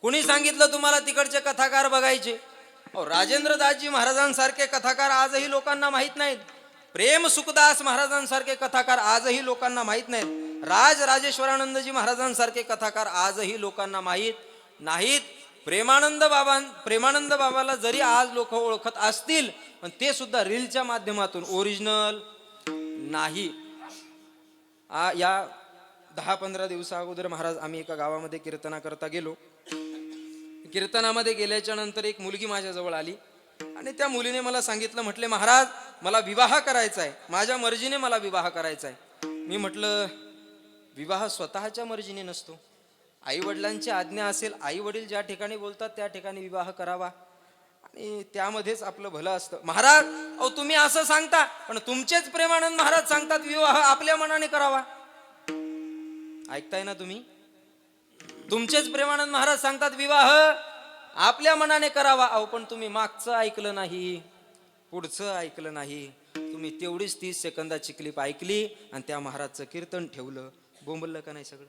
कुणी सांगितलं तुम्हाला तिकडचे कथाकार बघायचे? राजेंद्रदासजी महाराजांसारखे कथाकार आजही लोकांना माहित नाहीत. प्रेम सुखदास महाराजांसारखे कथाकार आजही लोकांना माहित नाहीत. राजेश्वरानंदजी महाराजांसारखे कथाकार आजही लोकांना माहित नाहीत. प्रेमानंद बाबाला जरी आज लोक ओळखत असतील, पण ते सुद्धा रीलच्या माध्यमातून, ओरिजिनल नाही. या 10-15 दिवसा अगोदर महाराज आम्ही एका गावामध्ये कीर्तना करता गेलो. कीर्तनामध्ये गेल्याच्या नंतर एक मुलगी माझ्या जवळ आली आणि त्या मुलीने मला सांगितलं, म्हटले महाराज मला विवाह करायचा आहे, माझ्या मर्जीने मला विवाह करायचा आहे. मी म्हटलं विवाह स्वतःच्या मर्जीने नसतो, आई वडिलांची आज्ञा असेल, आई वडील ज्या ठिकाणी बोलतात त्या ठिकाणी विवाह करावा आणि त्यामध्येच आपलं भलं असतं. महाराज तुम्ही असं सांगता, पण तुमचेच प्रेमानंद महाराज सांगतात विवाह आपल्या मनाने करावा. ऐकताय ना तुम्ही? तुमचेच प्रेमानंद महाराज सांगतात विवाह आपल्या मनाने करावा. पण तुम्ही मागचं ऐकलं नाही, पुढचं ऐकलं नाही. तुम्ही तेवढीच 30 सेकंदाची क्लिप ऐकली आणि त्या महाराजचं कीर्तन ठेवलं. बोंबललं का नाही सगळं?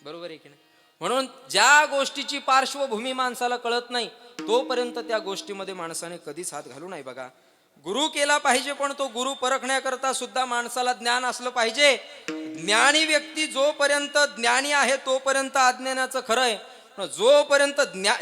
बरोबर आहे की नाही? म्हणून ज्या गोष्टीची पार्श्वभूमी माणसाला कळत नाही तोपर्यंत त्या गोष्टीमध्ये माणसाने कधीच हात घालू नाही. बघा, गुरु केला पाहिजे, पण तो गुरु परखण्याकरता सुद्धा माणसाला ज्ञान असलं पाहिजे. ज्ञानी व्यक्ती जोपर्यंत ज्ञानी आहे तोपर्यंत अज्ञानाचं खरं आहे. जोपर्यंत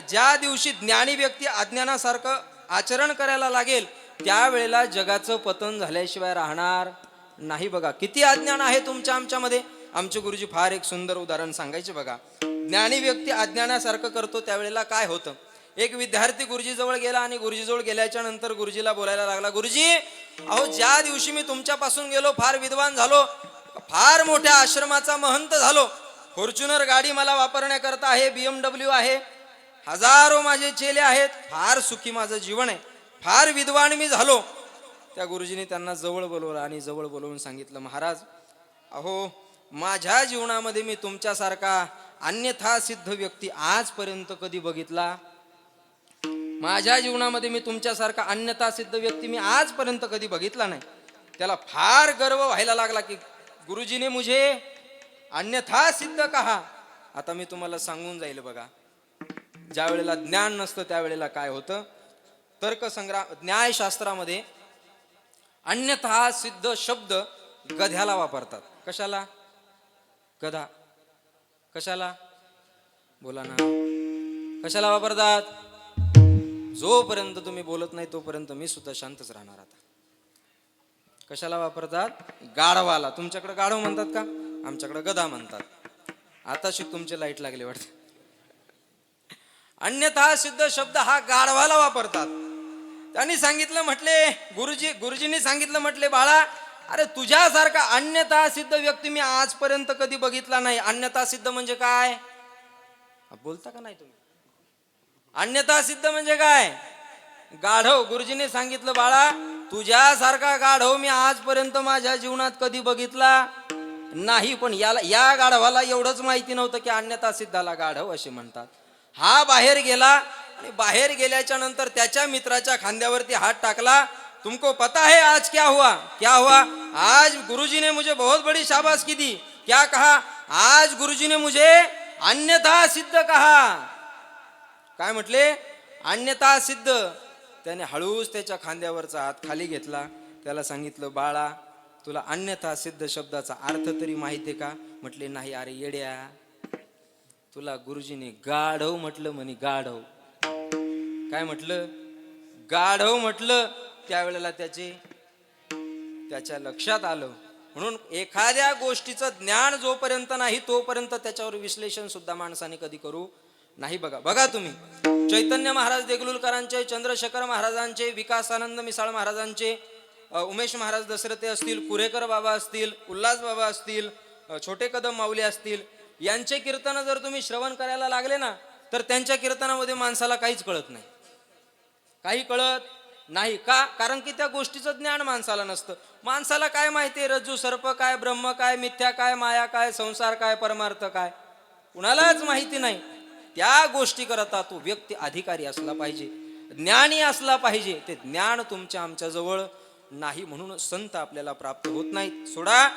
ज्या दिवशी ज्ञानी व्यक्ती अज्ञानासारखं आचरण करायला लागेल त्यावेळेला जगाचं पतन झाल्याशिवाय राहणार नाही. बघा किती अज्ञान आहे तुमच्या आमच्यामध्ये. आमचे गुरुजी फार एक सुंदर उदाहरण सांगायचे. बघा, ज्ञानी व्यक्ती अज्ञानासारखं करतो त्यावेळेला काय होतं? एक विद्यार्थी गुरुजी जवळ गेला आणि गुरुजी जवळ गेल्याच्या नंतर गुरुजीला बोलायला लागला, गुरुजी ज्या दिवशी मी तुमच्यापासून गेलो फार विद्वान झालो, फार मोठ्या आश्रमाचा महंत झालो, फॉर्च्युनर गाडी मला वापरण्याकरता आहे, BMW आहे, हजारो माझे चेले आहेत, फार सुखी माझं जीवन आहे, फार विद्वान मी झालो. त्या गुरुजीने त्यांना जवळ बोलवलं आणि जवळ बोलवून सांगितलं, महाराज माझ्या जीवनामध्ये मी तुमच्यासारखा अन्यथा सिद्ध व्यक्ती आजपर्यंत कधी बघितला? माझ्या जीवनामध्ये मी तुमच्यासारखा अन्यथा सिद्ध व्यक्ती मी आजपर्यंत कधी बघितला नाही. त्याला फार गर्व व्हायला लागला की गुरुजीने मुझे अन्यथा सिद्ध कहा. आता मी तुम्हाला सांगून जाईल. बघा, ज्या वेळेला ज्ञान नसतं त्यावेळेला काय होतं? तर्कसंग्राम न्यायशास्त्रामध्ये अन्यथा सिद्ध शब्द गध्याला वापरतात. कशाला? गधा. कशाला? बोला ना, कशाला वापरतात? जोपर्यंत तुम्ही बोलत नाही तोपर्यंत मी सुद्धा शांतच राहणार. आता कशाला वापरतात? गाढवाला. तुमच्याकडे गाढव म्हणतात का? आमच्याकडे गधा म्हणतात. आताशी तुमचे लाईट लागले वाटते. अन्यथा सिद्ध शब्द हा गाढवाला वापरतात. त्यांनी सांगितलं, म्हटले गुरुजींनी सांगितलं, म्हटले बाळा, अरे तुझ्यासारखा अन्यथा सिद्ध व्यक्ती मी आजपर्यंत कधी बघितला नाही. अन्यथा सिद्ध म्हणजे काय? बोलता का नाही तुम्ही? अन्यथा सिद्ध म्हणजे काय? गाढव. गुरुजीने सांगितलं, बाळा तुझ्यासारखा गाढव मी आजपर्यंत माझ्या जीवनात कधी बघितला नाही. पण या गाढवाला एवढंच माहिती नव्हतं की अन्यथा सिद्धाला गाढव असे म्हणतात. हा बाहेर गेला आणि बाहेर गेल्याच्या नंतर त्याच्या मित्राच्या खांद्यावरती हात टाकला. तुमको पता है आज क्या हुआ? क्या हुआ? आज गुरुजी ने मुझे बहुत बड़ी शाबाशी दी. क्या कहा? आज गुरुजी ने मुझे अन्यथा सिद्ध कहा. काय म्हटले? अन्यथा सिद्ध. त्याने हळूच त्याच्या खांद्यावरचा हात खाली घेतला. त्याला सांगितलं, बाळा तुला अन्यथा सिद्ध शब्दाचा अर्थ तरी माहितीये का? म्हटले नाही. अरे येड्या, तुला गुरुजीने गाढव म्हटलं म्हणे. गाढव. काय म्हटलं? गाढव म्हटलं. त्यावेळेला त्याच्या लक्षात आलं. म्हणून एखाद्या गोष्टीचं ज्ञान जोपर्यंत नाही तोपर्यंत त्याच्यावर विश्लेषण सुद्धा माणसाने कधी करू नाही. बघा तुम्ही चैतन्य महाराज देगलूरकरांचे, चंद्रशेखर महाराजांचे, विकासानंद मिसाळ महाराजांचे, उमेश महाराज दसरथे असतील, कुरेकर बाबा असतील, उल्हास बाबा असतील, छोटे कदम माऊली असतील, यांचे कीर्तन जर तुम्ही श्रवण करायला लागले ना तर त्यांच्या कीर्तनामध्ये माणसाला काहीच कळत नाही. काही कळत नाही का? कारण की त्या गोष्टीचं ज्ञान माणसाला नसतं. माणसाला काय माहितीये? रज्जू सर्प काय, ब्रह्म काय, मिथ्या काय, माया काय, संसार काय, परमार्थ काय, कुणालाच माहिती नाही. त्या गोष्टी करता तो व्यक्ती अधिकारी असला पाहिजे, ज्ञानी असला पाहिजे. ते ज्ञान तुमच्या आमच्या जवळ नाही, म्हणून संत आपल्याला प्राप्त होत नाहीत. सोडा,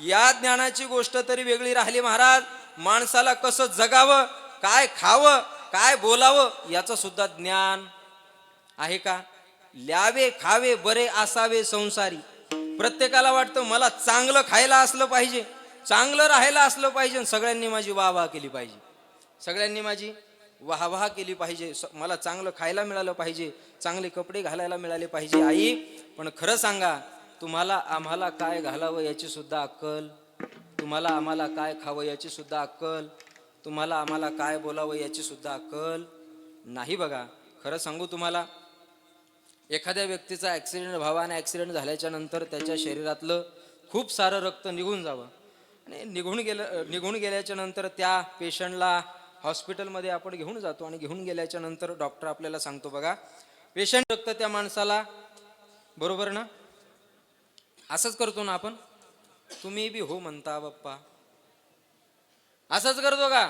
या ज्ञानाची गोष्ट तरी वेगळी राहिली महाराज. माणसाला कसं जगावं, काय खावं, काय बोलावं याचं सुद्धा ज्ञान आहे का? ल्यावे खावे बरे असावे संसारी. प्रत्येकाला वाटतं मला चांगलं खायला असलं पाहिजे, चांगलं राहायला असलं पाहिजे, सगळ्यांनी माझी वाहवाह केली पाहिजे, सगळ्यांनी माझी वाहवाह केली पाहिजे, मला चांगलं खायला मिळालं पाहिजे, चांगले कपडे घालायला मिळाले पाहिजे. आई पण खरं सांगा, तुम्हाला आम्हाला काय घालावं याची सुद्धा अक्कल, तुम्हाला आम्हाला काय खावं याची सुद्धा अक्कल, तुम्हाला आम्हाला काय बोलावं याची सुद्धा अक्कल नाही. बघा खरं सांगू तुम्हाला, एखाद्या व्यक्तीचा ॲक्सिडेंट व्हावा आणि ॲक्सिडेंट झाल्याच्या नंतर त्याच्या शरीरातलं खूप सारं रक्त निघून जावं आणि निघून गेल्याच्या नंतर त्या पेशंटला हॉस्पिटलमध्ये आपण घेऊन जातो आणि घेऊन गेल्याच्या नंतर डॉक्टर आपल्याला सांगतो बघा पेशंट रक्त त्या माणसाला, बरोबर ना? असंच करतो ना आपण, तुम्ही बी हो म्हणता बाप्पा, असंच करतो का?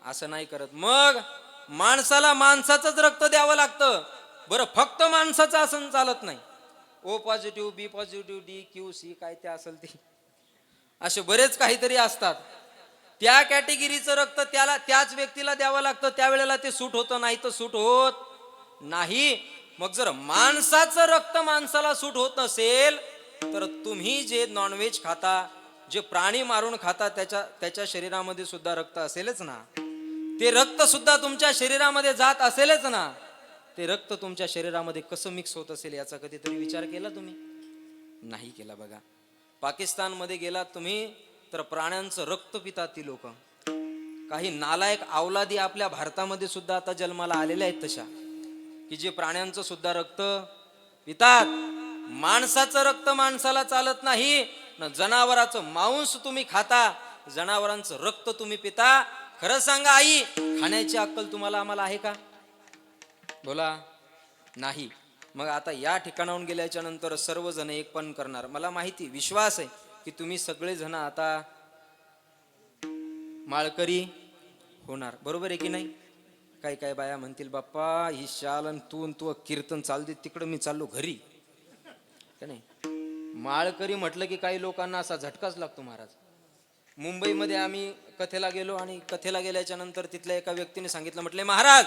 असं नाही करत. मग माणसाला माणसाचंच रक्त द्यावं लागतं. बरं फक्त माणसाचं असं चालत नाही. ओ पॉझिटिव्ह, बी पॉझिटिव्ह, डी क्यू सी काय ते असेल ते असे बरेच काहीतरी असतात. त्या कॅटेगरीचं रक्त त्याच व्यक्तीला द्यावं लागतं. त्यावेळेला ते सूट होतं, नाही तर सूट होत नाही. मग जर माणसाचं रक्त माणसाला सूट होत नसेल तर तुम्ही जे नॉनव्हेज खाता, जे प्राणी मारून खाता, त्याच्या शरीरामध्ये सुद्धा रक्त असेलच ना. ते रक्त सुद्धा तुमच्या शरीरामध्ये जात असेलच ना. ते रक्त तुमच्या शरीरामध्ये कसं मिक्स होत असेल याचा कधीतरी विचार केला तुम्ही? नाही केला. बघा पाकिस्तानमध्ये गेलात तुम्ही तर प्राण्यांचं रक्त पितात ती लोक. काही नालायक अवलादी आपल्या भारतामध्ये सुद्धा आता जन्माला आलेल्या आहेत तशा, की जे प्राण्यांचं सुद्धा रक्त पितात. माणसाचं रक्त माणसाला चालत नाही ना. जनावराचं मांस तुम्ही खाता, जनावरांचं रक्त तुम्ही पिता. खरं सांगा आई, खाण्याची अक्कल तुम्हाला आम्हाला आहे का? बोला. नाही. मग आता या ठिकाणाहून गेल्याच्या नंतर सर्वजण एक पण करणार. मला माहिती, विश्वास आहे की तुम्ही सगळेजण आता माळकरी होणार, बरोबर आहे की नाही? काही काय बाया म्हणतील बाप्पा ही शाल आणि तू कीर्तन चालते तिकडं, मी चाललो घरी, का नाही? माळकरी म्हटलं की काही लोकांना असा झटकाच लागतो महाराज. मुंबईमध्ये आम्ही कथेला गेलो आणि कथेला गेल्याच्या नंतर तिथल्या एका व्यक्तीने सांगितलं, म्हटले महाराज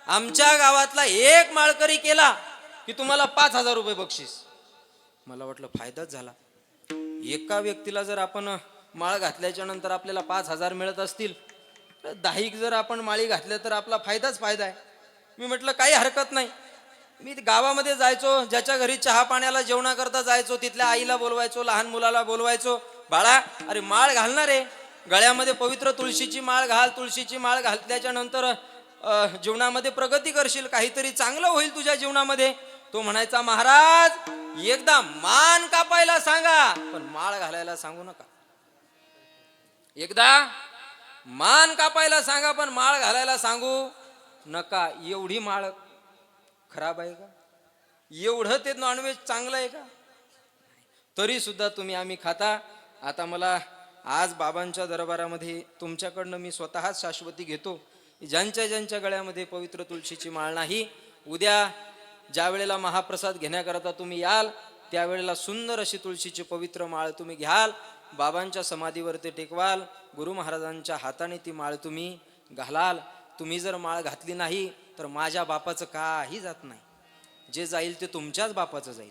आमच्या गावातला एक माळकरी केला की तुम्हाला 5,000 रुपये बक्षीस. मला वाटलं फायदाच झाला. एका व्यक्तीला जर आपण माळ घातल्याच्या नंतर आपल्याला 5,000 मिळत असतील तर 10 जर आपण माळी घातल्या तर आपला फायदाच फायदा आहे. मी म्हटलं काही हरकत नाही. मी गावामध्ये जायचो, ज्याच्या घरी चहा पाण्याला जेवणाकरता जायचो, तिथल्या आईला बोलवायचो, लहान मुलाला बोलवायचो, बाळा अरे माळ घालणार आहे, गळ्यामध्ये पवित्र तुळशीची माळ घाल, तुळशीची माळ घातल्याच्या नंतर जीवनामध्ये प्रगती करशील, काहीतरी चांगलं होईल तुझ्या जीवनामध्ये. तो म्हणायचा महाराज एकदा मान कापायला सांगा पण माळ घालायला सांगू नका. एकदा मान कापायला सांगा पण माळ घालायला सांगू नका. एवढी माळ खराब आहे का? एवढं ते नॉनव्हेज चांगलं आहे का? तरी सुद्धा तुम्ही आम्ही खाता. आता मला आज बाबांच्या दरबारामध्ये तुमच्याकडनं मी स्वतःच शाश्वती घेतो, ज्यांच्या गळ्यामध्ये पवित्र तुळशीची माळ नाही, उद्या ज्या वेळेला महाप्रसाद घेण्याकरता तुम्ही याल त्यावेळेला सुंदर अशी तुळशीची पवित्र माळ तुम्ही घ्याल, बाबांच्या समाधीवरती टेकवाल, गुरु महाराजांच्या हाताने ती माळ तुम्ही घालाल. तुम्ही जर माळ घातली नाही तर माझ्या बापाचं काही जात नाही. जे जाईल ते तुमच्याच बापाचं जाईल.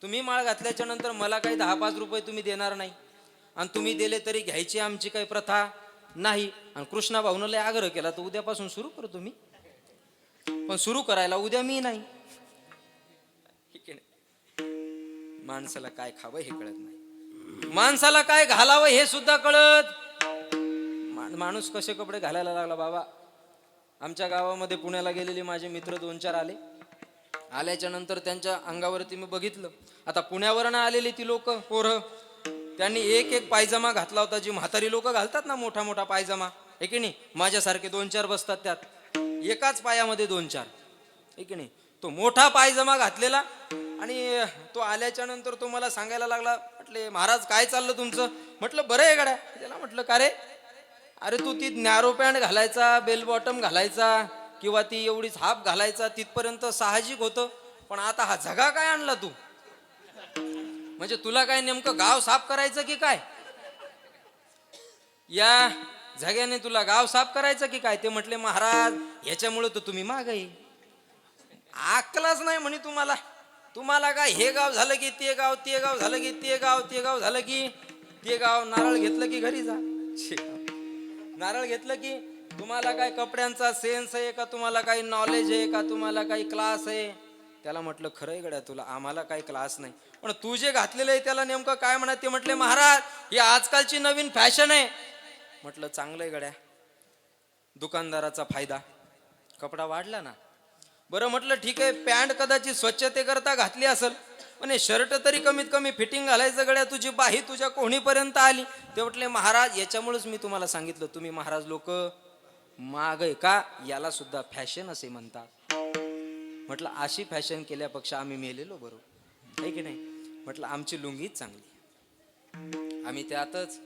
तुम्ही माळ घातल्याच्या नंतर मला काही 10-5 रुपये तुम्ही देणार नाही आणि तुम्ही दिले तरी घ्यायची आमची काही प्रथा नाही. आणि कृष्णा भाऊनं लय आग्रह केला तर उद्यापासून सुरू करतो मी, पण सुरू करायला उद्या मी नाही. माणसाला काय खावं हे कळत नाही, माणसाला काय घालावं हे सुद्धा कळत. माणूस कसे कपडे घालायला लागला बाबा. आमच्या गावामध्ये पुण्याला गेलेले माझे मित्र 2-4 आले. आल्याच्या नंतर त्यांच्या अंगावरती मी बघितलं, आता पुण्यावरनं आलेली ती लोक पोरं, त्यांनी एक पायजमा घातला होता, जी म्हातारी लोक घालतात ना, मोठा मोठा पायजमा, आहे की नाही? माझ्यासारखे 2-4 बसतात त्यात, एकाच पायामध्ये 2-4, आहे की नाही? तो मोठा पायजमा घातलेला. आणि तो आल्याच्या नंतर तो मला सांगायला लागला, म्हटले महाराज काय चाललं तुमचं? म्हटलं बरं आहे गड्या. त्याला म्हटलं का रे? अरे तू ती नॅरो पॅन्ट घालायचा, बेल बॉटम घालायचा किंवा ती एवढीच हाफ घालायचा, तिथपर्यंत साहजिक होतं, पण आता हा झगा काय आणला तू? म्हणजे तुला काय नेमकं गाव साफ करायचं की काय? या झग्याने तुला गाव साफ करायचं की काय? ते म्हटले महाराज याच्यामुळे तर तुम्ही मागे. अक्कलच नाही म्हणे तुम्हाला. तुम्हाला काय हे गाव झालं की ते गाव, ते गाव झालं की ते गाव, ते गाव झालं की ते गाव. नारळ घेतलं की घरी जा. नारळ घेतलं की तुम्हाला काय कपड्यांचा सेन्स आहे का? तुम्हाला काही नॉलेज आहे का? तुम्हाला काही क्लास आहे? त्याला म्हटलं खरंय गड्या तुला, आम्हाला काही क्लास नाही. पण तू जे घातलेलं आहे त्याला नेमकं काय म्हणत? ते म्हटले महाराज ही आजकालची नवीन फॅशन आहे. म्हटलं चांगलंय गड्या, दुकानदाराचा फायदा, कपडा वाढला ना. बरं म्हटलं ठीक आहे, पॅन्ट कदाचित स्वच्छतेकरता घातली असेल, पण हे शर्ट तरी कमीत कमी फिटिंग घालायचं गड्या. तुझी बाही तुझ्या कोणीपर्यंत आली. ते म्हटले महाराज याच्यामुळेच मी तुम्हाला सांगितलं, तुम्ही महाराज लोक माग आहे का? याला सुद्धा फॅशन असे म्हणतात. म्हटलं अशी फॅशन केल्यापेक्षा आम्ही मेलेलो बरोबर आहे की नाही. म्हटलं आमची लुंगीच चांगली, आम्ही त्यातच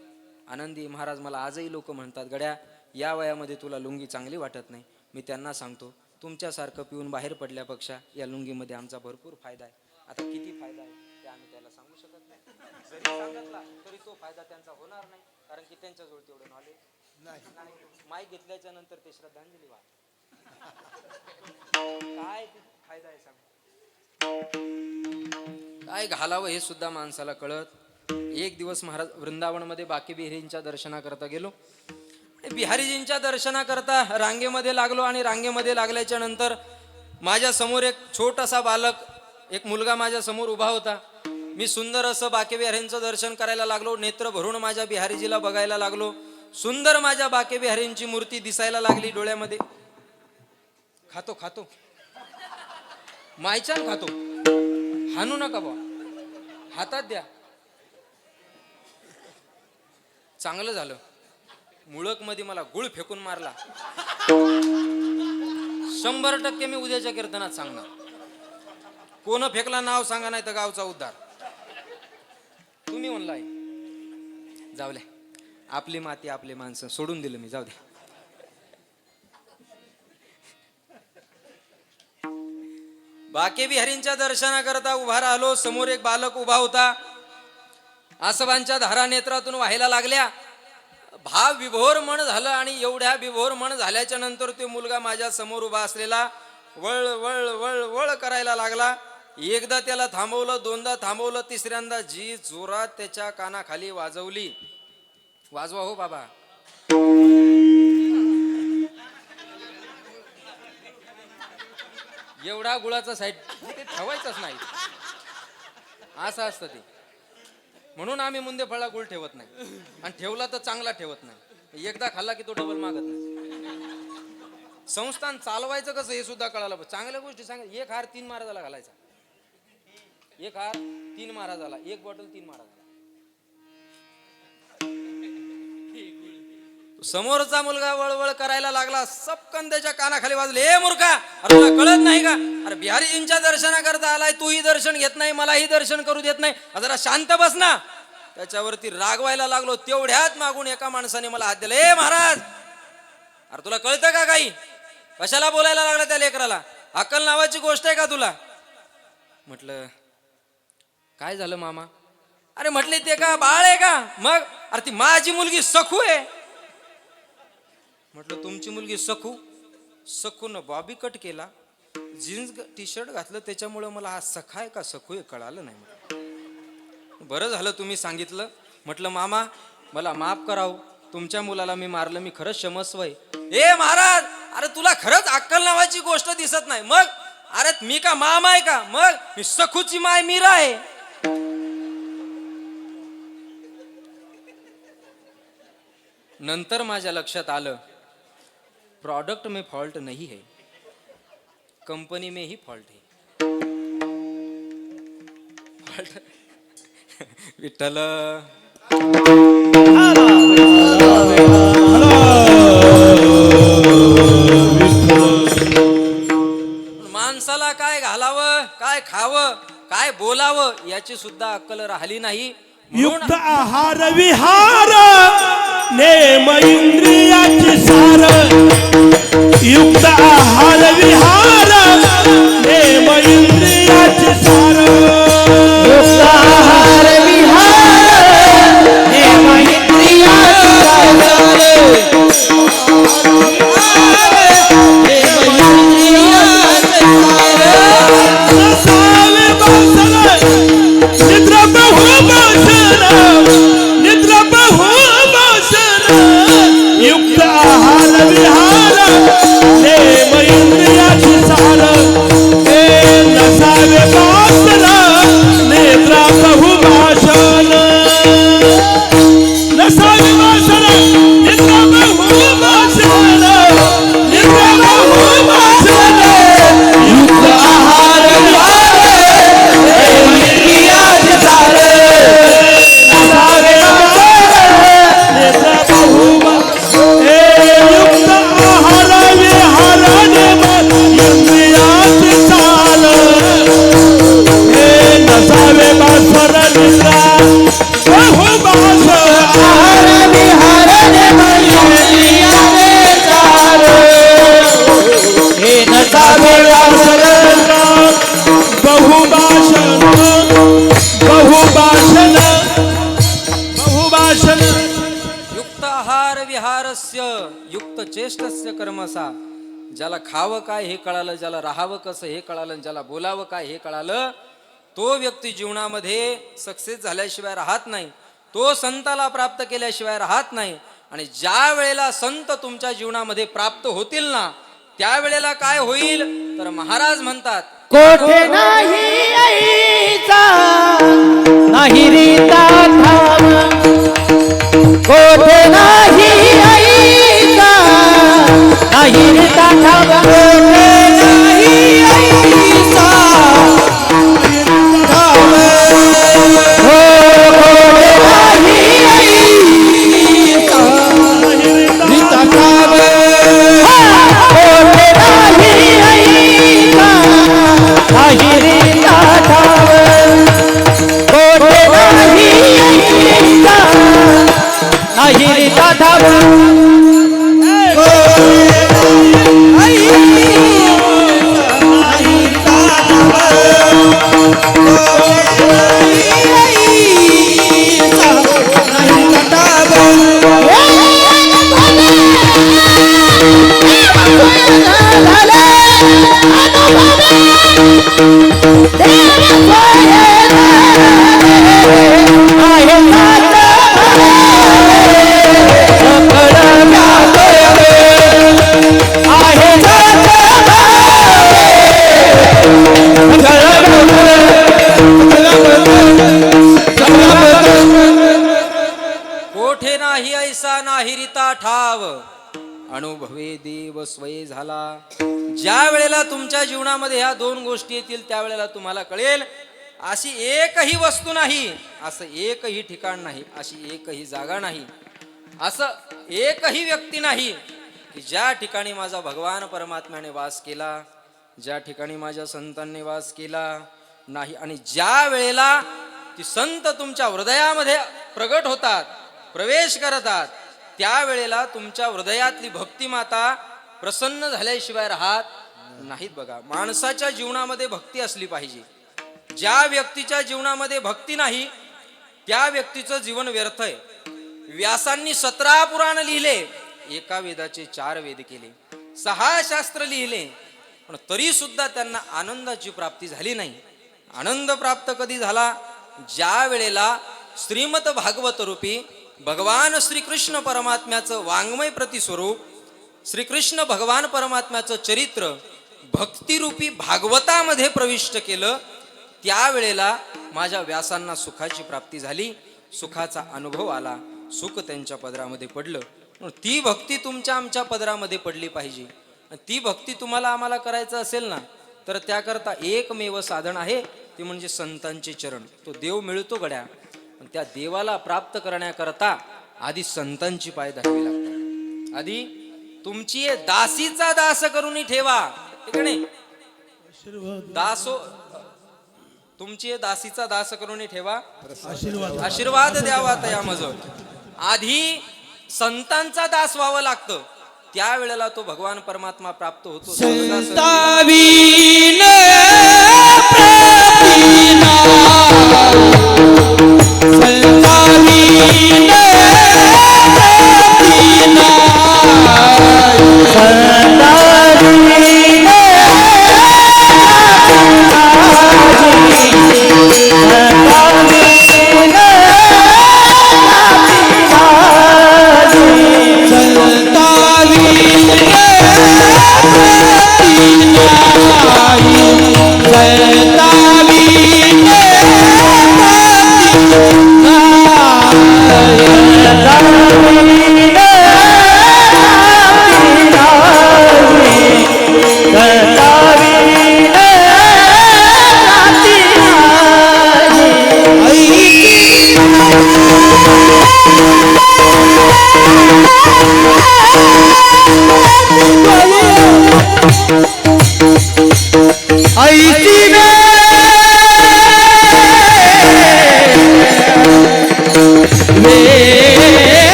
आनंदी. महाराज मला आजही लोक म्हणतात गड्या या वयामध्ये तुला लुंगी चांगली वाटत नाही. मी त्यांना सांगतो तुमच्यासारखं पिऊन बाहेर पडल्यापेक्षा या लुंगीमध्ये आमचा भरपूर फायदा आहे. आता किती फायदा आहे ते आम्ही त्याला सांगू शकत नाही. जरी सांगितला तरी तो फायदा त्यांचा होणार नाही, कारण की त्यांच्याजवळ तेवढं नॉलेज नाही. माईक घेतल्याच्या नंतर ते श्रद्धांजली वाट काय फायदा आहे सांग. काय घालावं हे सुद्धा माणसाला कळत. एक दिवस महाराज वृंदावनमध्ये बाकी बिहारींच्या दर्शनाकरता गेलो. बिहारीजींच्या दर्शनाकरता रांगेमध्ये लागलो आणि रांगेमध्ये लागल्याच्या नंतर माझ्या समोर एक छोटासा बालक, एक मुलगा माझ्या समोर उभा होता. मी सुंदर असं बाके बिहारींचं दर्शन करायला लागलो. नेत्र भरून माझ्या बिहारीजीला बघायला लागलो. सुंदर माझ्या बाके बिहारींची मूर्ती दिसायला लागली डोळ्यामध्ये. खातो खातो मायचान खातो, हानू नका बा, हातात द्या. चांगलं झालं मुळक मध्ये मला गुळ फेकून मारला. 100% मी उद्याच्या कीर्तनात सांगणार. कोण फेकला नाव सांगा, नाही तर गावचा उद्धार. तुम्ही म्हणलाय जाऊले, आपली माती आपली माणसं, सोडून दिलं मी, जाऊ द्या. बाके बिहारींच्या दर्शनाकरता उभा राहिलो. समोर एक बालक उभा होता. आसवांच्या धारा नेत्रातून व्हायला लागल्या. भाव विभोर मन झालं आणि एवढ्या विभोर मन झाल्याच्या नंतर तो मुलगा माझ्या समोर उभा असलेला वळ वळ वळ वळ करायला लागला. एकदा त्याला थांबवलं, दोनदा थांबवलं, तिसऱ्यांदा जी जोरात त्याच्या कानाखाली वाजवली. वाजवा हो बाबा. एवढा गुळाचा साईड ते ठेवायचंच नाही, असं असतं ते. म्हणून आम्ही मुंदे फळा गुळ ठेवत नाही, आणि ठेवला तर चांगला ठेवत नाही. एकदा खाल्ला की तो डबल मागत नाही. संस्थान चालवायचं कसं हे सुद्धा कळालं. चांगल्या गोष्टी सांगा. एक हार 3 महाराजाला घालायचा, एक हार 3 महाराजाला, एक बॉटल 3 महाराजाला. समोरचा मुलगा वळवळ करायला लागला. सपकन त्याच्या कानाखाली वाजले, ए मूर्खा, अरे तुला कळत नाही का? अरे बिहारीजींच्या दर्शनाकरता आलाय, तूही दर्शन घेत नाही, मलाही दर्शन करू देत नाही, जरा शांत बस ना. त्याच्यावरती रागवायला लागलो. तेवढ्यात मागून एका माणसाने मला हात दिला. ए महाराज, अरे तुला कळतं का काही? कशाला बोलायला लागला त्या लेकराला? अक्कल नावाची गोष्ट आहे का तुला? म्हटलं काय झालं मामा? अरे म्हटले ते का बाळ आहे का? मग अरे ती माझी मुलगी सखू आहे. म्हटलं तुमची मुलगी सखू? सखून बॉबी कट केला, जीन्स टी शर्ट घातलं, त्याच्यामुळे मला हा सखा आहे का सखू आहे कळालं नाही. बरं झालं तुम्ही सांगितलं. म्हटलं मामा मला माफ करावं, तुमच्या मुलाला मी मारलं, मी खरंच क्षमस्व आहे. ए महाराज, अरे तुला खरंच अक्कल नावाची गोष्ट दिसत नाही. मग अरे मी का मामा आहे का? मग मी सखूची माय मीरा आहे. नंतर माझ्या लक्षात आलं प्रोडक्ट में फॉल्ट नहीं है, कंपनी में ही फॉल्ट है. विठ्ठल माणसाला काय घालावं, काय खावं, काय बोलावं याची सुद्धा अक्कल राहिली नाही. युक्त आहार विहार नेम इंद्रियाचे सार. युक्त आहार विहार नेम इंद्रियाचे सार. युक्त आहार आहार विहारस्य युक्त चेष्टस्य कर्मसा. ज्याला खावं काय हे कळालं, ज्याला राहावं कसं हे कळालं, ज्याला बोलावं काय हे कळालं, तो व्यक्ती जीवनामध्ये सक्सेस झाल्याशिवाय राहत नाही, तो संताला प्राप्त केल्याशिवाय राहत नाही. आणि ज्या वेळेला संत तुमच्या जीवनामध्ये प्राप्त होतील ना, त्यावेळेला काय होईल तर महाराज म्हणतात, कोठे नाही आईचा नाही रीता धाम, कोठे नाही आईचा नाही रीता धाम, कोठे नाही आईचा धाम, हो कोठे नाही आईचा रीता धाम, कोठे नाही आईचा नाही रीता धाम, कोठे नाही आईचा नाही रीता धाम. कोठे नाही ऐसा नाही रीता ठाव, अनुभवे देव स्वये झाला. ज्या वेळेला तुमच्या जीवनामध्ये ह्या दोन गोष्टी येतील त्यावेळेला तुम्हाला कळेल, अशी एकही वस्तू नाही, असं एकही ठिकाण नाही, अशी एकही जागा नाही, असं एकही व्यक्ती नाही की ज्या ठिकाणी माझा भगवान परमात्म्याने वास केला, ज्या ठिकाणी माझ्या संतांनी वास केला नाही. आणि ज्या वेळेला ती संत तुमच्या हृदयामध्ये प्रगट होतात, प्रवेश करतात, त्यावेळेला तुमच्या हृदयातली भक्तिमाता प्रसन्न झाल्याशिवाय राहत नाहीत. बघा, माणसाच्या जीवनामध्ये भक्ती असली पाहिजे. ज्या व्यक्तीच्या जीवनामध्ये भक्ती नाही त्या व्यक्तीचं जीवन व्यर्थ आहे. व्यासांनी 17 पुराण लिहिले, एका वेदाचे 4 वेद केले, 6 शास्त्र लिहिले, पण तरी सुद्धा त्यांना आनंदाची प्राप्ती झाली नाही. आनंद प्राप्त कधी झाला? ज्या वेळेला श्रीमद भागवत रूपी भगवान श्रीकृष्ण परमात्म्याचं वाङ्मय प्रतिस्वरूप, श्रीकृष्ण भगवान परमात्म्याचं चरित्र भक्तिरूपी भागवतामध्ये प्रविष्ट केलं, त्यावेळेला माझ्या व्यासांना सुखाची प्राप्ती झाली, सुखाचा अनुभव आला, सुख त्यांच्या पदरामध्ये पडलं. ती भक्ती तुमच्या आमच्या पदरामध्ये पडली पाहिजे. ती भक्ती तुम्हाला आम्हाला करायचं असेल ना, तर त्याकरता एकमेव साधन आहे, ते म्हणजे संतांचे चरण. तो देव मिळतो गड्या, पण त्या देवाला प्राप्त करण्याकरता आधी संतांची पाय धरावी लागतात. आधी तुमची दासीचा दास करून ठेवा, ठीक नाही? दासो तुमची दासीचा दास करून ठेवा, आशीर्वाद द्यावा तया मज. आधी संतांचा दास व्हावं लागतं, त्यावेळेला तो भगवान परमात्मा प्राप्त होतो. संतावीन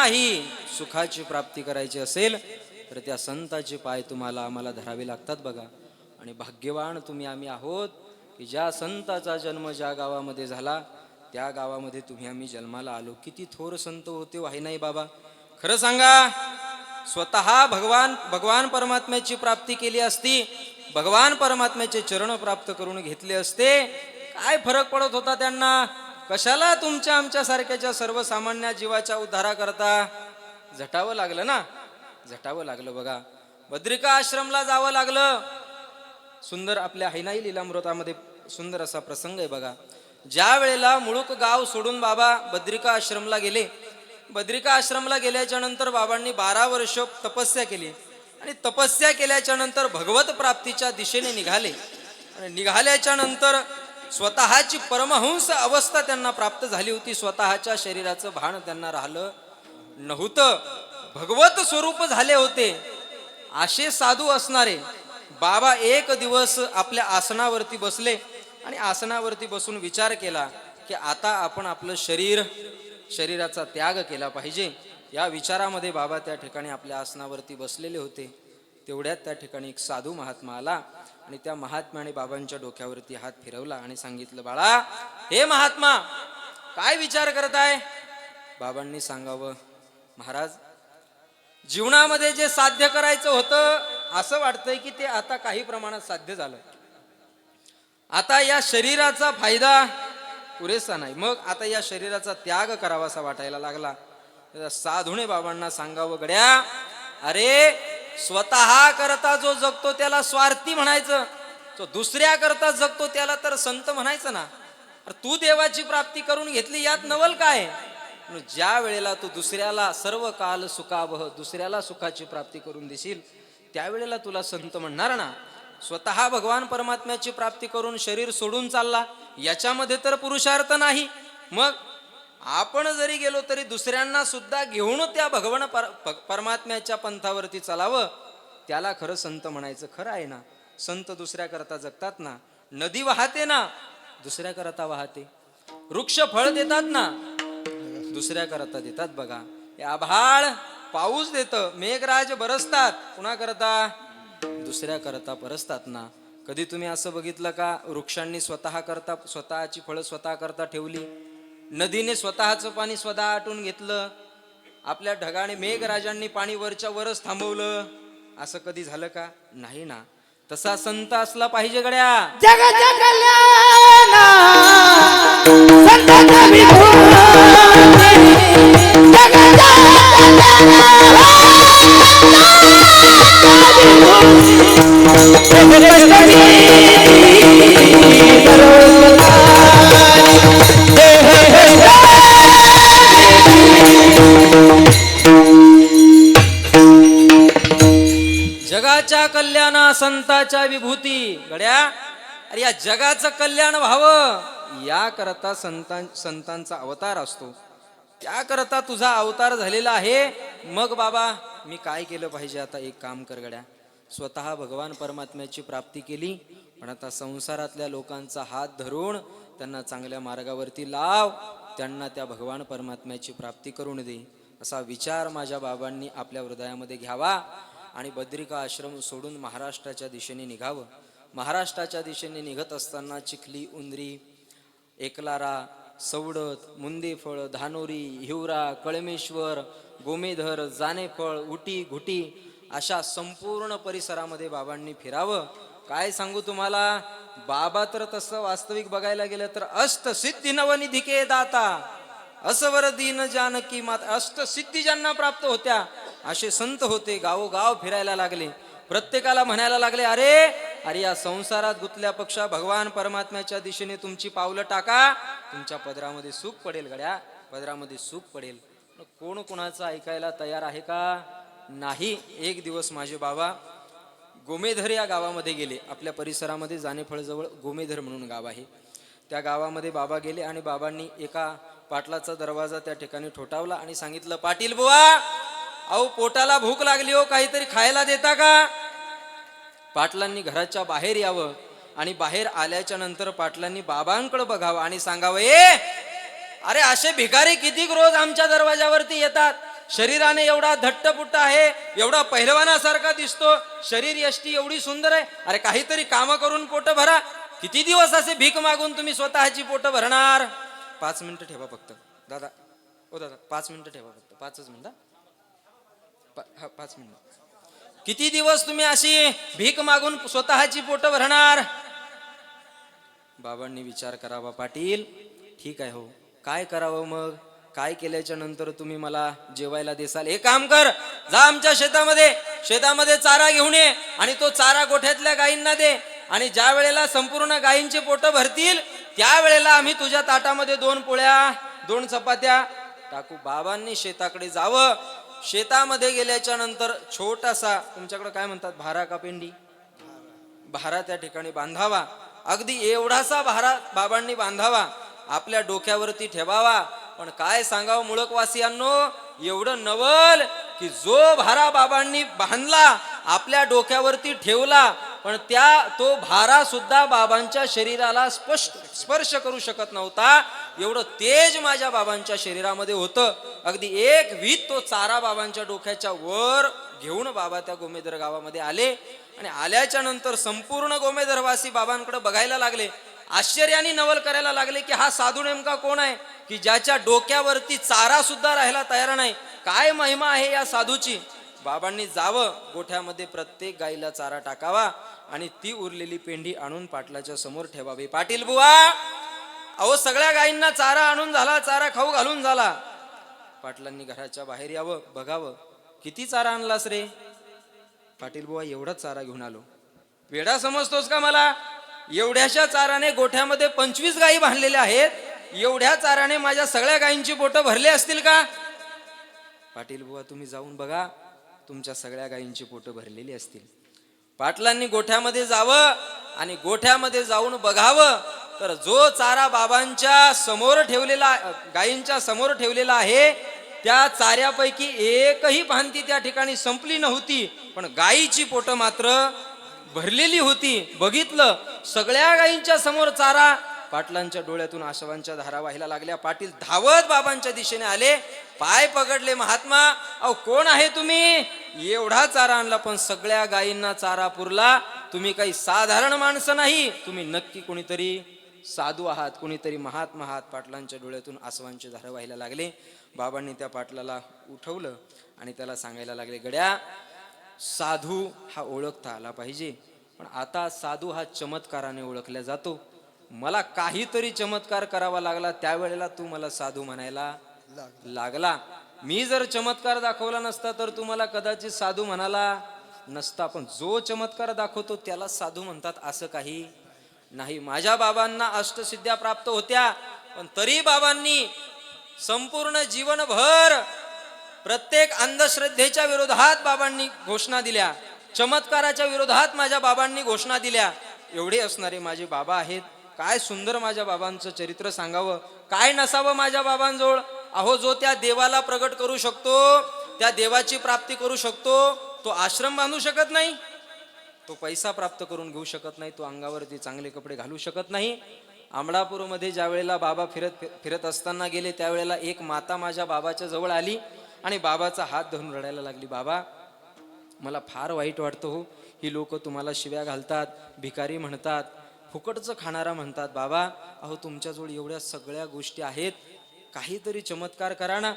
नाही सुखाची प्राप्ती करायची असेल तर त्या संताचे पाय तुम्हाला आम्हाला धरावे लागतात बघा. आणि भाग्यवान तुम्ही आम्ही आहोत की ज्या संताचा जन्म ज्या गावामध्ये झाला त्या गावामध्ये तुम्ही आम्ही जन्माला आलो. किती थोर संत होते आहे नाही बाबा. खरं सांगा, स्वतः भगवान परमात्म्याची प्राप्ती केली असती, भगवान परमात्म्याचे चरण प्राप्त करून घेतले असते, काय फरक पडत होता त्यांना? कशाला तुमच्या आमच्या सारख्याच्या सर्वसामान्य जीवाच्या उद्धारा करता झटावं लागलं ना, झटावं लागलं बघा. बद्रिका आश्रमला जावं लागलं. सुंदर आपल्या हैनाई लीलामृतामध्ये सुंदर असा प्रसंग आहे बघा. ज्या वेळेला मुळूक गाव सोडून बाबा बद्रिका आश्रमला गेले, बद्रिका आश्रमला गेल्याच्या नंतर बाबांनी 12 वर्ष तपस्या केली आणि तपस्या केल्याच्या नंतर भगवत प्राप्तीच्या दिशेने निघाले. आणि निघाल्याच्या नंतर स्वतःची परमहंस अवस्था त्यांना प्राप्त झाली होती. स्वतःच्या शरीराचं भान त्यांना राहिलं नव्हतं, भगवत स्वरूप झाले होते. असे साधू असणारे बाबा एक दिवस आपल्या आसनावरती बसले आणि आसनावरती बसून विचार केला की आता आपण आपलं शरीराचा त्याग केला पाहिजे. या विचारामध्ये बाबा त्या ठिकाणी आपल्या आसनावरती बसलेले होते. तेवढ्यात त्या ठिकाणी एक साधू महात्मा आला आणि त्या महात्म्याने बाबांच्या डोक्यावरती हात फिरवला आणि सांगितलं, बाळा, हे महात्मा, काय विचार करत आहे? बाबांनी सांगावं, महाराज, जीवनामध्ये जे साध्य करायचं होतं असं वाटतंय की ते आता काही प्रमाणात साध्य झालं. आता या शरीराचा फायदा पुरेसा नाही, मग आता या शरीराचा त्याग करावासा वाटायला लागला. साधूने बाबांना सांगावं, गड्या, अरे स्वतः करता जो जगतो त्याला स्वार्थी म्हणायचं, तो दुसऱ्या करता जगतो त्याला तर संत म्हणायचं ना. तू देवाची प्राप्ती करून घेतली यात नवल काय? ज्या वेळेला तू दुसऱ्याला सर्व काल सुखावह, दुसऱ्याला सुखाची प्राप्ती करून देशील त्यावेळेला तुला संत म्हणणार ना. स्वतः भगवान परमात्म्याची प्राप्ती करून शरीर सोडून चालला, याच्यामध्ये तर पुरुषार्थ नाही. मग आपण जरी गेलो तरी दुसऱ्यांना सुद्धा घेऊन त्या भगवान परमात्म्याच्या पंथावरती चालावं, त्याला खरं संत म्हणायचं. खरं आहे ना, संत दुसऱ्या करता जगतात ना. नदी वाहते ना, दुसऱ्या करता वाहते. वृक्ष फळ देतात ना, दुसऱ्या करता देतात बघा. हे आभाळ पाऊस देतं, मेघराज बरसतात, कुणा करता? दुसऱ्या करता परसतात ना. कधी तुम्ही असं बघितलं का वृक्षांनी स्वतःची फळं स्वतः करता ठेवली? नदीने स्वतःचं पाणी स्वतः आटून घेतलं? आपल्या ढगाने मेघराजांनी पाणी वरच्या वरच थांबवलं? असं कधी झालं का? नाही ना. तसा संत असला पाहिजे गड्या. जगाच्या कल्याणा संतांचा विभूती, जगाच्या जगाच्या कल्याणा संताच्या विभूती. गड्या, अरे या जगाचं कल्याण व्हावं या करता संतांचा अवतार असतो, त्याकरता तुझा अवतार झालेला आहे. मग बाबा मी काय केलं पाहिजे? आता एक काम कर गड्या, स्वतः भगवान परमात्म्याची प्राप्ती केली, पण आता संसारातल्या लोकांचा हात धरून त्यांना चांगल्या मार्गावरती लाव, त्यांना त्या भगवान परमात्म्याची प्राप्ती करून दे. असा विचार माझ्या बाबांनी आपल्या हृदयामध्ये घ्यावा आणि बद्रिका आश्रम सोडून महाराष्ट्राच्या दिशेने निघावं. महाराष्ट्राच्या दिशेने निघत असताना चिखली, उंदरी, एकलारा, सवडत, मुंदेफळ, धानोरी, हिवरा, कळमेश्वर, गोमेधर, जानेफळ, उटी, घुटी अशा संपूर्ण परिसरामध्ये बाबांनी फिरावं. काय सांगू तुम्हाला, बाबा तर तसं वास्तविक बघायला गेलं तर अष्टसिद्धी नवनिधिके दाता, असवर दीन जानकी माता, अष्टसिद्धी ज्यांना प्राप्त होत्या असे संत होते. गावोगाव फिरायला लागले, प्रत्येकाला म्हणायला लागले, अरे या संसारात गुंतल्यापेक्षा भगवान परमात्म्याच्या दिशेने तुमची पावलं टाका, तुमच्या पदरामध्ये सुख पडेल गड्या, पदरामध्ये सुख पडेल. कोण कोणाचं ऐकायला तयार आहे का? नाही. एक दिवस माझे बाबा गोमेधर या गावामध्ये गेले. आपल्या परिसरामध्ये जानेफळजवळ गोमेधर म्हणून गाव आहे, त्या गावामध्ये बाबा गेले आणि बाबांनी एका पाटलाचा दरवाजा त्या ठिकाणी ठोठावला आणि सांगितलं, पाटील बुवा, अहो पोटाला भूक लागली हो, काहीतरी खायला देता का? पाटलांनी घराच्या बाहेर यावं आणि बाहेर आल्याच्या नंतर पाटलांनी बाबांकडे बघावं आणि सांगावं, अरे असे भिकारी किती रोज आमच्या दरवाजावरती येतात, शरीराने एवढा धट्टपुट्ट आहे, एवढा पहिलवानासारखा दिसतो, शरीर यष्टी एवढी सुंदर आहे. अरे काहीतरी कामं करून पोट भरा. किती दिवस असे भीक मागून तुम्ही स्वतःची पोट भरणार? 5 मिनिटं ठेवा फक्त दादा. ओ दादा 5 मिनिटं ठेवा फक्त, 5च मिनिटं. 5 मिनिटं. किती दिवस तुम्ही अशी भीक मागून स्वतःची पोट भरणार? बाबांनी विचार करावा. पाटील ठीक आहे, हो काय करावं मग? काय केल्याच्या नंतर तुम्ही मला जेवायला देसाल? एक काम कर, जा आमच्या शेतामध्ये चारा घेऊन ये आणि तो चारा गोठ्यातल्या गायींना दे. आणि ज्या वेळेला संपूर्ण गायींचे पोट भरतील त्या वेळेला आम्ही तुझ्या ताटामध्ये 2 पोळ्या 2 चपात्या टाकू. बाबांनी शेताकडे जावं. शेतामध्ये गेल्याच्या नंतर छोटासा, तुमच्याकडे काय म्हणतात, भारा का पेंडी, भारा त्या ठिकाणी बांधावा. अगदी एवढासा भारा बाबांनी बांधावा, आपल्या डोक्यावरती ठेवावा. पण काय सांगावं मुळकवासियांनो, एवढं नवल की जो भारा बाबांनी बांधला आपल्या डोक्यावरती ठेवला, पण तो भारा सुद्धा बाबांच्या शरीराला स्पर्श करू शकत नव्हता. एवढं तेज माझ्या बाबांच्या शरीरामध्ये होतं. अगदी एक वीत तो चारा बाबांच्या डोक्याच्या वर घेऊन बाबा त्या गोमेदर गावामध्ये आले. आणि आल्याच्या नंतर संपूर्ण गोमेदरवासी बाबांकडे बघायला लागले, आश्चर्याने नवल करायला लागले की हा साधू नेमका कोण आहे की ज्याच्या डोक्यावरती चारा सुद्धा राहायला तयार नाही? काय महिमा आहे या साधूची? बाबांनी जावं, गोठ्यामध्ये प्रत्येक गाईला चारा टाकावा आणि ती उरलेली पेंडी आणून पाटलाच्या समोर ठेवावी. पाटील बुवा, अहो सगळ्या गायींना चारा आणून झाला, चारा खाऊ घालून झाला. पाटलांनी घराच्या बाहेर यावं, बघावं, किती चारा आणलास रे? पाटील बुवा एवढाच चारा घेऊन आलो. वेडा समजतोस का मला? एवढ्याशा चाराने गोठ्यामध्ये 25 गायी बांधलेल्या आहेत, एवढ्या चाराने माझ्या सगळ्या गायींची पोटं भरले असतील का? पाटील बुवा तुम्ही जाऊन बघा, तुमच्या सगळ्या गायींची पोटं भरलेली असतील. पाटलांनी गोठ्यामध्ये जावं आणि गोठ्यामध्ये जाऊन बघावं, तर जो चारा बाबांच्या समोर ठेवलेला, गायींच्या समोर ठेवलेला आहे, त्या चाऱ्यापैकी एकही भांती त्या ठिकाणी संपली नव्हती, पण गायीची पोटं मात्र भरलेली होती. बघितलं, सगळ्या गायींच्या समोर चारा. पाटलांच्या डोळ्यातून आशवांच्या धारा व्हायला लागल्या. पाटील धावत बाबांच्या दिशेने आले, पाय पकडले. महात्मा, अहो कोण आहे तुम्ही? एवढा चारा आणला पण सगळ्या गायींना चारा पुरला. तुम्ही काही साधारण माणसं नाही, तुम्ही नक्की कोणीतरी साधू आहात, कोणीतरी महात्मा आहात. पाटलांच्या डोळ्यातून आसवांचे धारा व्हायला लागले. बाबांनी त्या पाटलाला उठवलं आणि त्याला सांगायला लागले, गड्या, साधू हा ओळखता आला पाहिजे, पण आता साधू हा चमत्काराने ओळखला जातो. मला काहीतरी चमत्कार करावा लागला, त्यावेळेला तू मला साधू म्हणायला लागला. मी जर चमत्कार दाखवला नसता तर तू मला कदाचित साधू म्हणाला नसता. पण जो चमत्कार दाखवतो त्याला साधू म्हणतात असं काही नाही. माझ्या बाबांना अष्टसिद्ध्या प्राप्त होत्या, पण तरी बाबांनी संपूर्ण जीवनभर प्रत्येक अंधश्रद्धेच्या विरोधात बाबांनी घोषणा दिल्या, चमत्काराच्या विरोधात माझ्या बाबांनी घोषणा दिल्या. एवढे असणारे माझे बाबा आहेत. काय सुंदर माझ्या बाबांचं चरित्र सांगावं, काय नसावं माझ्या बाबांजवळ. अहो जो त्या देवाला प्रगट करू शकतो, त्या देवाची प्राप्ती करू शकतो, तो आश्रम बांधू शकत नाही, तो पैसा प्राप्त करून घेऊ शकत नाही, तो अंगावरती चांगले कपडे घालू शकत नाही. अमळापूरमध्ये ज्या वेळेला बाबा फिरत असताना गेले, त्यावेळेला एक माता माझ्या बाबाच्या जवळ आली आणि बाबाचा हात धरून रडायला लागली. बाबा, मला फार वाईट वाटतं हो, ही लोक तुम्हाला शिव्या घालतात, भिकारी म्हणतात, फुकटचं खाणारा म्हणतात. बाबा, अहो तुमच्याजवळ एवढ्या सगळ्या गोष्टी आहेत, काहीतरी चमत्कार करा ना,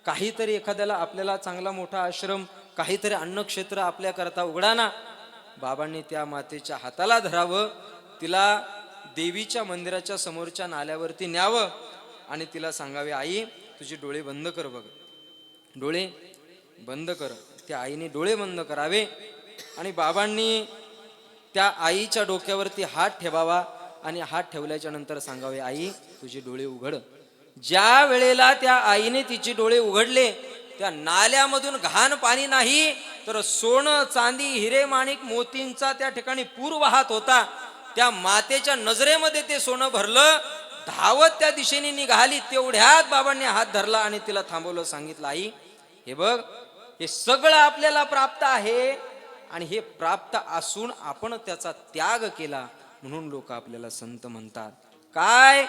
काहीतरी एखाद्याला आपल्याला चांगला मोठा आश्रम, काहीतरी अन्नक्षेत्र आपल्या करता उघडा ना. बाबांनी त्या मातेच्या हाताला धरावं, तिला देवीच्या मंदिराच्या समोरच्या नाल्यावरती न्यावं आणि तिला सांगावे, आई तुझे डोळे बंद कर, बघ डोळे बंद कर. त्या आईने डोळे बंद करावे आणि बाबांनी त्या आईच्या डोक्यावरती हात ठेवावा आणि हात ठेवल्याच्या नंतर सांगावे, आई तुझे डोळे उघड. ज्या वेळेला त्या आईने तिचे डोळे उघडले, त्या नाल्यामधून घाण पाणी नाही तर सोनं, चांदी, हिरे, माणिक, मोतींचा त्या ठिकाणी पूर वाहत होता. त्या मातेच्या नजरेमध्ये ते सोनं भरलं. धावत त्या दिशेने निघाली, तेवढ्यात बाबांनी हात धरला आणि तिला थांबवलं. सांगितलं, आई हे बघ, हे सगळं आपल्याला प्राप्त आहे आणि हे प्राप्त असून आपण त्याचा त्याग केला म्हणून लोक आपल्याला संत म्हणतात. काय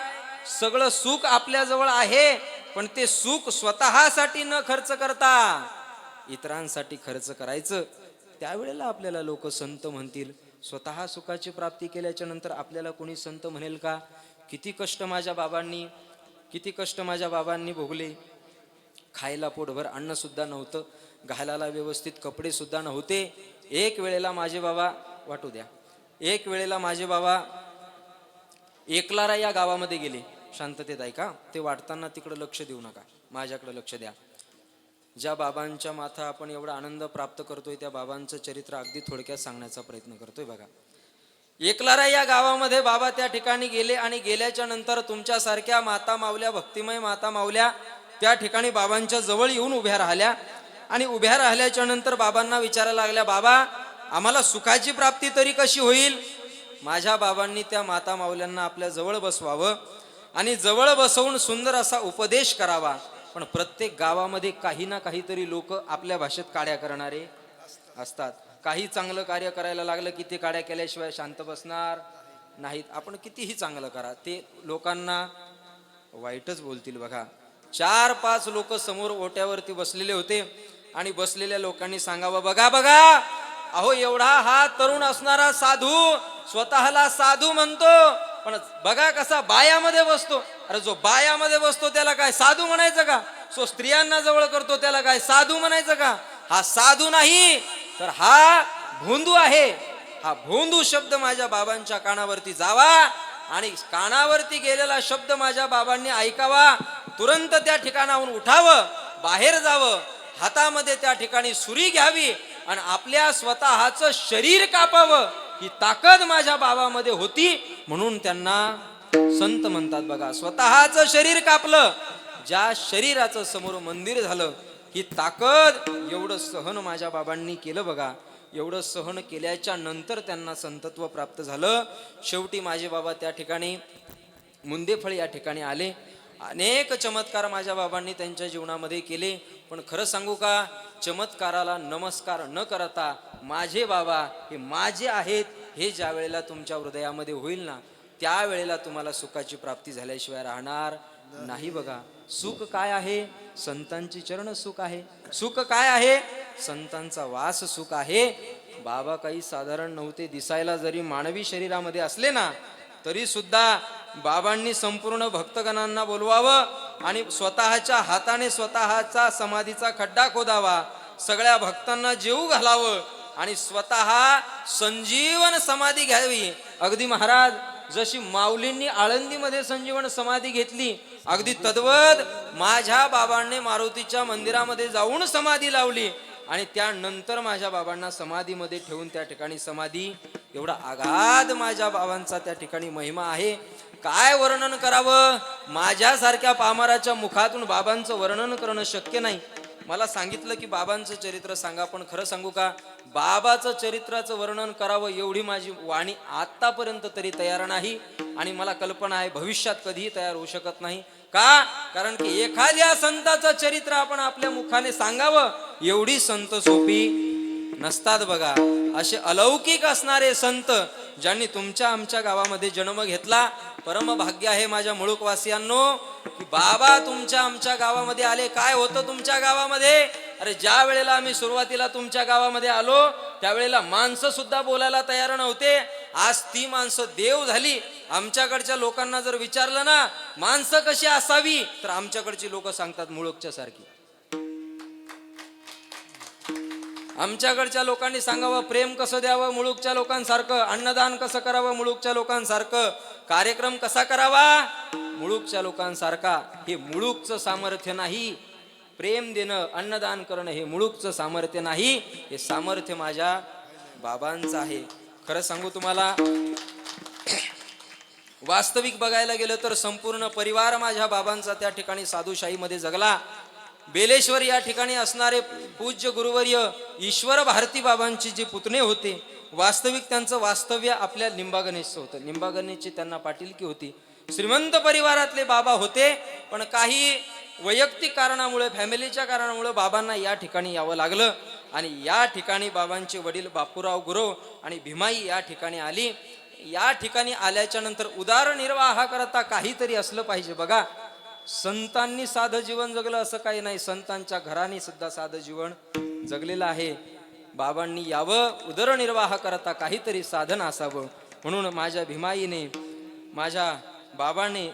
सगळं सुख आपल्या जवळ आहे, पण ते सुख स्वतःसाठी न खर्च करता इतरांसाठी खर्च करायचं. त्यावेळेला आपल्याला लोक संत म्हणतील. स्वतः सुखाची प्राप्ती केल्याच्या नंतर आपल्याला कोणी संत म्हणेल का? किती कष्ट माझ्या बाबांनी भोगले. खायला पोटभर अन्न सुद्धा नव्हतं, घालायला व्यवस्थित कपडे सुद्धा नव्हते. एक वेळेला माझे बाबा एकलारा या गावामध्ये गेले. शांततेत ऐका, ते वाटताना तिकडे लक्ष देऊ नका, माझ्याकडे लक्ष द्या. ज्या बाबांच्या माथा आपण एवढा आनंद प्राप्त करतोय त्या बाबांचं चरित्र अगदी थोडक्यात सांगण्याचा प्रयत्न करतोय. बघा, एकलारा या गावामध्ये बाबा त्या ठिकाणी गेले आणि गेल्याच्या नंतर तुमच्यासारख्या माता मावल्या, भक्तिमय माता मावल्या त्या ठिकाणी बाबांच्या जवळ येऊन उभ्या राहिल्या. आणि उभ्या राहिल्याच्या नंतर बाबांना विचारायला लागल्या, बाबा आम्हाला सुखाची प्राप्ती तरी कशी होईल? माझ्या बाबांनी त्या माता मावल्यांना आपल्या जवळ बसवावं आणि जवळ बसवून सुंदर असा उपदेश करावा. पण प्रत्येक गावामध्ये काही ना काहीतरी लोक आपल्या भाषेत काड्या करणारे असतात. काही चांगलं कार्य करायला लागलं की ते काड्या केल्याशिवाय शांत बसणार नाहीत. आपण कितीही चांगलं करा, ते लोकांना वाईटच बोलतील. बघा, 4-5 लोक समोर ओट्यावरती बसलेले होते आणि बसलेल्या लोकांनी सांगावं, बघा अहो एवढा हा तरुण असणारा साधू स्वतःला साधू म्हणतो, पण बघा कसा बायामध्ये बसतो. अरे जो बायामध्ये बसतो त्याला काय साधू म्हणायचं का? जो स्त्रियांना जवळ करतो त्याला काय साधू म्हणायचं का? हा साधू नाही तर हा भोंदू आहे. हा भोंदू शब्द माझ्या बाबांच्या कानावरती जावा आणि कानावरती गेलेला शब्द माझ्या बाबांनी ऐकावा. तुरंत त्या ठिकाणाहून उठावं, बाहेर जावं, हातामध्ये त्या ठिकाणी सुरी घ्यावी आणि आपल्या स्वतःचं शरीर कापावं. ही ताकद माझ्या बाबामध्ये होती, म्हणून त्यांना संत म्हणतात. बघा, स्वतःचं शरीर कापलं, ज्या शरीराचं समोर मंदिर झालं, ही ताकद. एवढं सहन माझ्या बाबांनी केलं. बघा, एवढं सहन केल्याच्या नंतर त्यांना संतत्व प्राप्त झालं. शेवटी माझे बाबा त्या ठिकाणी मुंदेफळ या ठिकाणी आले. अनेक चमत्कार माझ्या बाबांनी त्यांच्या जीवनामध्ये केले. पण खरं सांगू का, चमत्काराला नमस्कार न करता माझे बाबा हे माझे आहेत हे ज्या वेळेला तुमच्या हृदयामध्ये होईल ना, त्यावेळेला तुम्हाला सुखाची प्राप्ती झाल्याशिवाय राहणार नाही. बघा, सुख काय आहे? संतांची चरण सुख आहे. सुख काय आहे? संतांचा वास सुख आहे. बाबा काही साधारण नव्हते. दिसायला जरी मानवी शरीरामध्ये असले ना, तरी सुद्धा बाबांनी संपूर्ण भक्तगणांना बोलवावं आणि स्वतःच्या हाताने स्वतःचा समाधीचा खड्डा खोदावा, सगळ्या भक्तांना जेवू घालावं आणि स्वतः संजीवन समाधी घ्यावी. अगदी महाराज जशी माऊलींनी आळंदीमध्ये संजीवन समाधी घेतली, अगदी तद्वत माझ्या बाबांनी मारुतीच्या मंदिरामध्ये जाऊन समाधी लावली आणि त्यानंतर माझ्या बाबांना समाधीमध्ये ठेवून त्या ठिकाणी समाधी. एवढा आगाध माझ्या बाबांचा त्या ठिकाणी महिमा आहे. काय वर्णन करावं? माझ्यासारख्या पामराच्या मुखातून बाबांचं वर्णन करणं शक्य नाही. मला सांगितलं की बाबांचं चरित्र सांगा, पण खरं सांगू का, बाबाचं चरित्राचं वर्णन करावं एवढी माझी वाणी आतापर्यंत तरी तयार नाही आणि मला कल्पना आहे भविष्यात कधीही तयार होऊ शकत नाही. का? कारण की एखाद्या संताचं चरित्र आपण आपल्या मुखाने सांगावं एवढी संत सोपी नसतात. बघा, असे अलौकिक असणारे संत ज्यांनी तुमच्या आमच्या गावामध्ये जन्म घेतला. परम भाग्य आहे माझ्या मुळूकवासियांनो की बाबा तुमच्या आमच्या गावामध्ये आले. काय होतं तुमच्या गावामध्ये? अरे ज्या वेळेला आम्ही सुरुवातीला तुमच्या गावामध्ये आलो त्यावेळेला माणसं सुद्धा बोलायला तयार नव्हते. आज ती माणसं देव झाली. आमच्याकडच्या लोकांना जर विचारलं ना माणसं कशी असावी, तर आमच्याकडची लोक सांगतात मुळूकच्या सारखी. आमच्याकडच्या लोकांनी सांगावं प्रेम कसं द्यावं मुळूकच्या लोकांसारखं, अन्नदान कसं करावं मुळूकच्या लोकांसारखं, कार्यक्रम कसा करावा मुळूकच्या लोकांसारखा. हे मुळूकचं सामर्थ्य नाही. प्रेम देणं, अन्नदान करणं हे मुळूकचं सामर्थ्य नाही, हे सामर्थ्य माझ्या बाबांचं आहे. खरं सांगू तुम्हाला, वास्तविक बघायला गेलं तर संपूर्ण परिवार माझ्या बाबांचा त्या ठिकाणी साधुशाहीमध्ये जगला. बेलेश्वर या ठिकाणी असणारे पूज्य गुरुवर्य ईश्वर भारती बाबांचे जे पुतणे होते, वास्तविक त्यांचं वास्तव्य आपल्या लिंबागणेशचं होतं. लिंबागणेशची त्यांना पाटीलकी होती. श्रीमंत परिवारातले बाबा होते, पण काही वैयक्तिक कारणामुळे, फॅमिलीच्या कारणामुळे बाबांना या ठिकाणी यावं लागलं आणि या ठिकाणी बाबांचे वडील बापूराव गुरव आणि भीमाई या ठिकाणी आली. या ठिकाणी आल्याच्या नंतर उदरनिर्वाह करता काहीतरी असलं पाहिजे. बघा, संतांनी साधं जीवन जगलं असं काही नाही, संतांच्या घराने सुद्धा साधं जीवन जगलेलं आहे. बाबांनी यावं उदरनिर्वाह करता काहीतरी साधन असावं म्हणून माझ्या भीमाईने, माझ्या बाबाने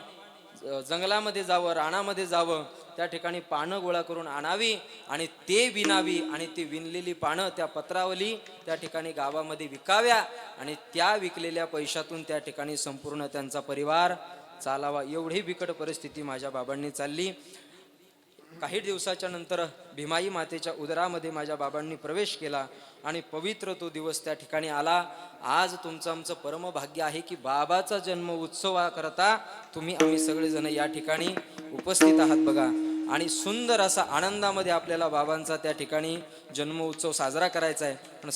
जंगलामध्ये जावं, रानामध्ये जावं, त्या ठिकाणी पानं गोळा करून आणावी आणि ते विणावी आणि ती विणलेली पानं त्या पत्रावली त्या ठिकाणी गावामध्ये विकाव्या आणि त्या विकलेल्या पैशातून त्या ठिकाणी संपूर्ण त्यांचा परिवार चालावा. एवढी बिकट परिस्थिती माझ्या बाबांनी चालली. काही दिवसाच्या नंतर भीमाई मातेच्या उदरामध्ये माझ्या बाबांनी प्रवेश केला आणि पवित्र तो दिवस त्या ठिकाणी आला. आज तुमचं आमचं परमभाग्य आहे की बाबाचा जन्म उत्सवाकरता तुम्ही आम्ही सगळेजण या ठिकाणी उपस्थित आहात बघा. आणि सुंदर असा आनंदामध्ये आपल्याला बाबांचा त्या ठिकाणी जन्म उत्सव साजरा करायचा आहे. पण